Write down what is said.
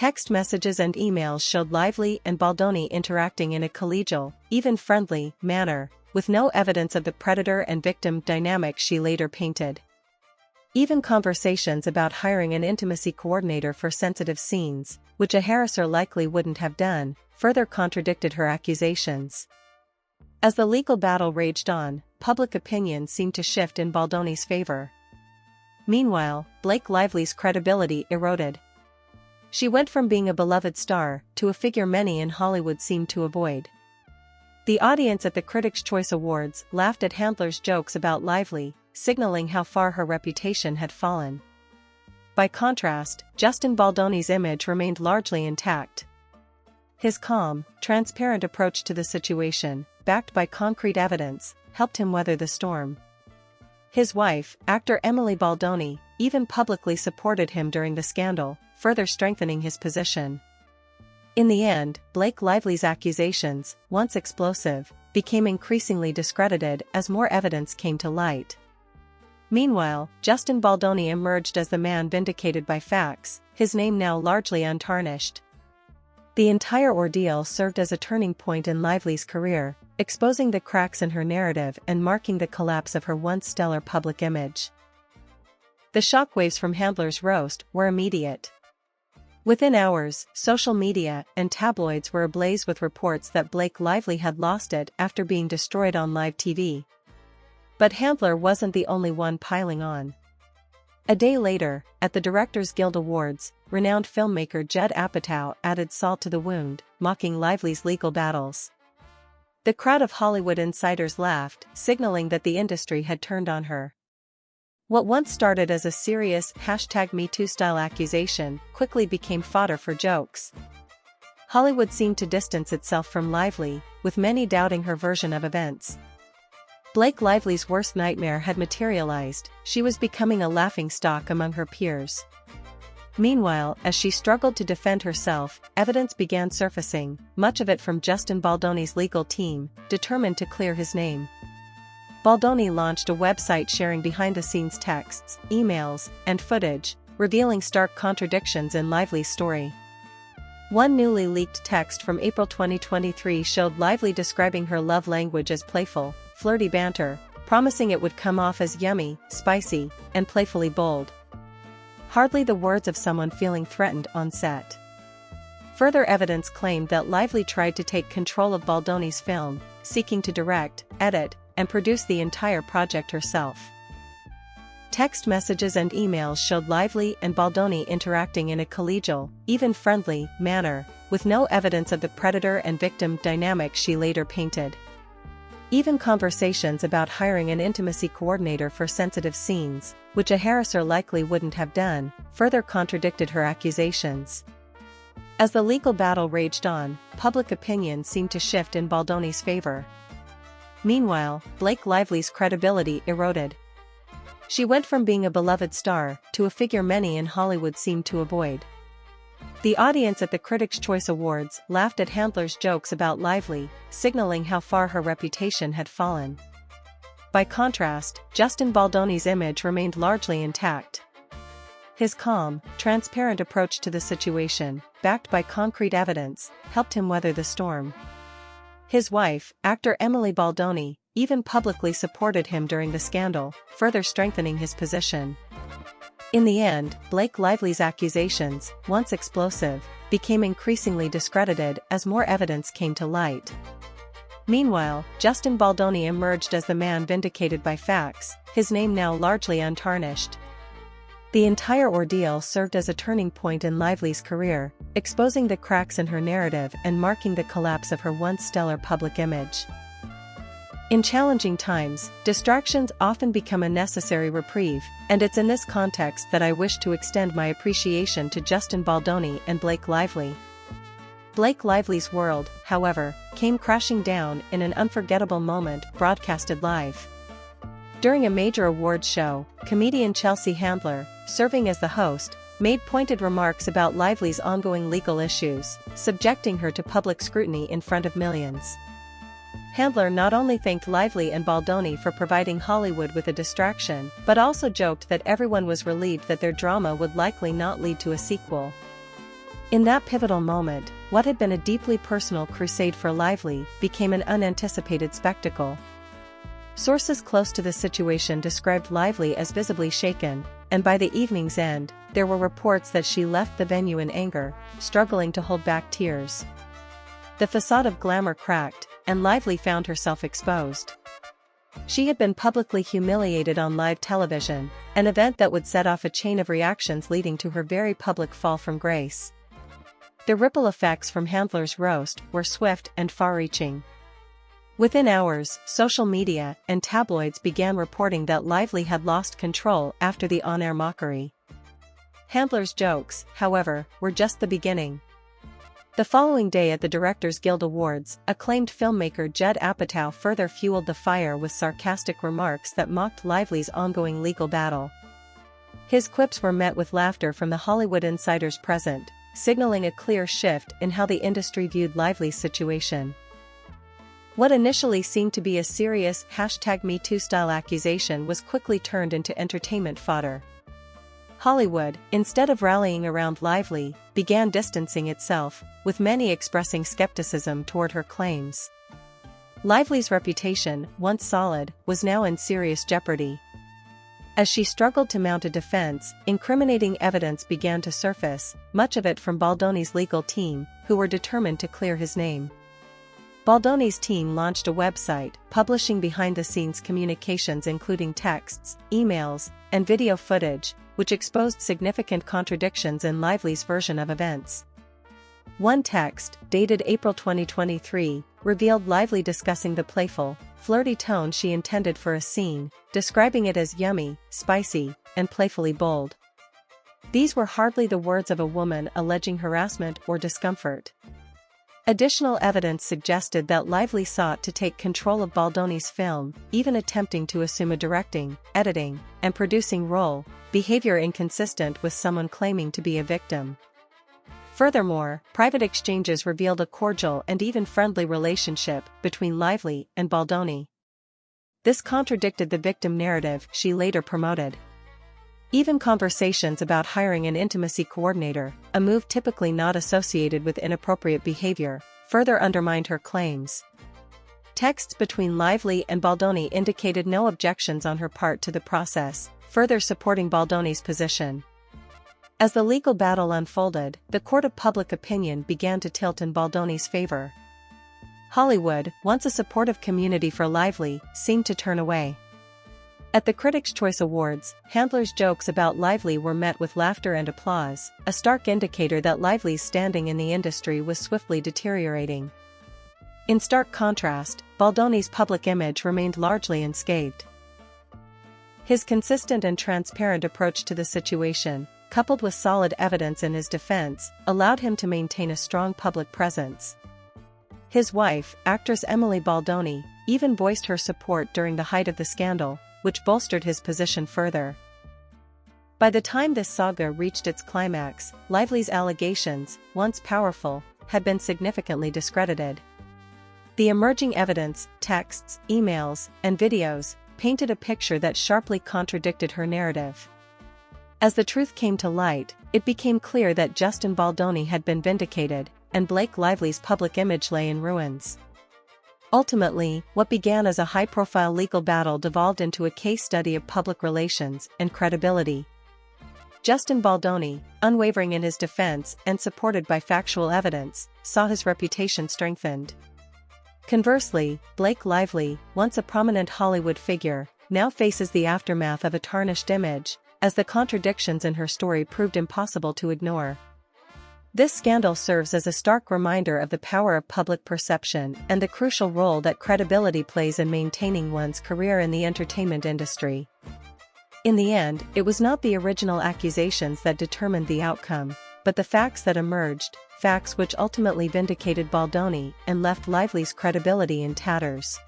Text messages and emails showed Lively and Baldoni interacting in a collegial, even friendly, manner, with no evidence of the predator and victim dynamic she later painted. Even conversations about hiring an intimacy coordinator for sensitive scenes, which a harasser likely wouldn't have done, further contradicted her accusations. As the legal battle raged on, public opinion seemed to shift in Baldoni's favor. Meanwhile, Blake Lively's credibility eroded. She went from being a beloved star to a figure many in Hollywood seemed to avoid. The audience at the Critics' Choice Awards laughed at Handler's jokes about Lively, signaling how far her reputation had fallen. By contrast, Justin Baldoni's image remained largely intact. His calm, transparent approach to the situation, backed by concrete evidence, helped him weather the storm. His wife, actor Emily Baldoni, even publicly supported him during the scandal, further strengthening his position. In the end, Blake Lively's accusations, once explosive, became increasingly discredited as more evidence came to light. Meanwhile, Justin Baldoni emerged as the man vindicated by facts, his name now largely untarnished. The entire ordeal served as a turning point in Lively's career, exposing the cracks in her narrative and marking the collapse of her once stellar public image. The shockwaves from Handler's roast were immediate. Within hours, social media and tabloids were ablaze with reports that Blake Lively had lost it after being destroyed on live TV. But Handler wasn't the only one piling on. A day later, at the Directors Guild Awards, renowned filmmaker Judd Apatow added salt to the wound, mocking Lively's legal battles. The crowd of Hollywood insiders laughed, signaling that the industry had turned on her. What once started as a serious #MeToo style accusation quickly became fodder for jokes. Hollywood seemed to distance itself from Lively, with many doubting her version of events. Blake Lively's worst nightmare had materialized, she was becoming a laughingstock among her peers. Meanwhile, as she struggled to defend herself, evidence began surfacing, much of it from Justin Baldoni's legal team, determined to clear his name. Baldoni launched a website sharing behind-the-scenes texts, emails, and footage, revealing stark contradictions in Lively's story. One newly leaked text from April 2023 showed Lively describing her love language as playful, flirty banter, promising it would come off as yummy, spicy, and playfully bold. Hardly the words of someone feeling threatened on set. Further evidence claimed that Lively tried to take control of Baldoni's film, seeking to direct, edit, and produce the entire project herself. Text messages and emails showed Lively and Baldoni interacting in a collegial, even friendly, manner, with no evidence of the predator and victim dynamic she later painted. Even conversations about hiring an intimacy coordinator for sensitive scenes, which a harasser likely wouldn't have done, further contradicted her accusations. As the legal battle raged on, public opinion seemed to shift in Baldoni's favor. Meanwhile, Blake Lively's credibility eroded. She went from being a beloved star to a figure many in Hollywood seemed to avoid. The audience at the Critics' Choice Awards laughed at Handler's jokes about Lively, signaling how far her reputation had fallen. By contrast, Justin Baldoni's image remained largely intact. His calm, transparent approach to the situation, backed by concrete evidence, helped him weather the storm. His wife, actor Emily Baldoni, even publicly supported him during the scandal, further strengthening his position. In the end, Blake Lively's accusations, once explosive, became increasingly discredited as more evidence came to light. Meanwhile, Justin Baldoni emerged as the man vindicated by facts, his name now largely untarnished. The entire ordeal served as a turning point in Lively's career, exposing the cracks in her narrative and marking the collapse of her once stellar public image. In challenging times, distractions often become a necessary reprieve, and it's in this context that I wish to extend my appreciation to Justin Baldoni and Blake Lively. Blake Lively's world, however, came crashing down in an unforgettable moment broadcasted live. During a major awards show, comedian Chelsea Handler, serving as the host, made pointed remarks about Lively's ongoing legal issues, subjecting her to public scrutiny in front of millions. Handler not only thanked Lively and Baldoni for providing Hollywood with a distraction, but also joked that everyone was relieved that their drama would likely not lead to a sequel. In that pivotal moment, what had been a deeply personal crusade for Lively became an unanticipated spectacle. Sources close to the situation described Lively as visibly shaken, and by the evening's end, there were reports that she left the venue in anger, struggling to hold back tears. The facade of glamour cracked, and Lively found herself exposed. She had been publicly humiliated on live television, an event that would set off a chain of reactions leading to her very public fall from grace. The ripple effects from Handler's roast were swift and far-reaching. Within hours, social media and tabloids began reporting that Lively had lost control after the on-air mockery. Handler's jokes, however, were just the beginning. The following day at the Directors Guild Awards, acclaimed filmmaker Judd Apatow further fueled the fire with sarcastic remarks that mocked Lively's ongoing legal battle. His quips were met with laughter from the Hollywood insiders present, signaling a clear shift in how the industry viewed Lively's situation. What initially seemed to be a serious #MeToo-style accusation was quickly turned into entertainment fodder. Hollywood, instead of rallying around Lively, began distancing itself, with many expressing skepticism toward her claims. Lively's reputation, once solid, was now in serious jeopardy. As she struggled to mount a defense, incriminating evidence began to surface, much of it from Baldoni's legal team, who were determined to clear his name. Baldoni's team launched a website, publishing behind-the-scenes communications including texts, emails, and video footage, which exposed significant contradictions in Lively's version of events. One text, dated April 2023, revealed Lively discussing the playful, flirty tone she intended for a scene, describing it as yummy, spicy, and playfully bold. These were hardly the words of a woman alleging harassment or discomfort. Additional evidence suggested that Lively sought to take control of Baldoni's film, even attempting to assume a directing, editing, and producing role, behavior inconsistent with someone claiming to be a victim. Furthermore, private exchanges revealed a cordial and even friendly relationship between Lively and Baldoni. This contradicted the victim narrative she later promoted. Even conversations about hiring an intimacy coordinator, a move typically not associated with inappropriate behavior, further undermined her claims. Texts between Lively and Baldoni indicated no objections on her part to the process, further supporting Baldoni's position. As the legal battle unfolded, the court of public opinion began to tilt in Baldoni's favor. Hollywood, once a supportive community for Lively, seemed to turn away. At the Critics' Choice Awards, Handler's jokes about Lively were met with laughter and applause, a stark indicator that Lively's standing in the industry was swiftly deteriorating. In stark contrast, Baldoni's public image remained largely unscathed. His consistent and transparent approach to the situation, coupled with solid evidence in his defense, allowed him to maintain a strong public presence. His wife, actress Emily Baldoni, even voiced her support during the height of the scandal, which bolstered his position further. By the time this saga reached its climax, Lively's allegations, once powerful, had been significantly discredited. The emerging evidence, texts, emails, and videos, painted a picture that sharply contradicted her narrative. As the truth came to light, it became clear that Justin Baldoni had been vindicated, and Blake Lively's public image lay in ruins. Ultimately, what began as a high-profile legal battle devolved into a case study of public relations and credibility. Justin Baldoni, unwavering in his defense and supported by factual evidence, saw his reputation strengthened. Conversely, Blake Lively, once a prominent Hollywood figure, now faces the aftermath of a tarnished image, as the contradictions in her story proved impossible to ignore. This scandal serves as a stark reminder of the power of public perception and the crucial role that credibility plays in maintaining one's career in the entertainment industry. In the end, it was not the original accusations that determined the outcome, but the facts that emerged, facts which ultimately vindicated Baldoni and left Lively's credibility in tatters.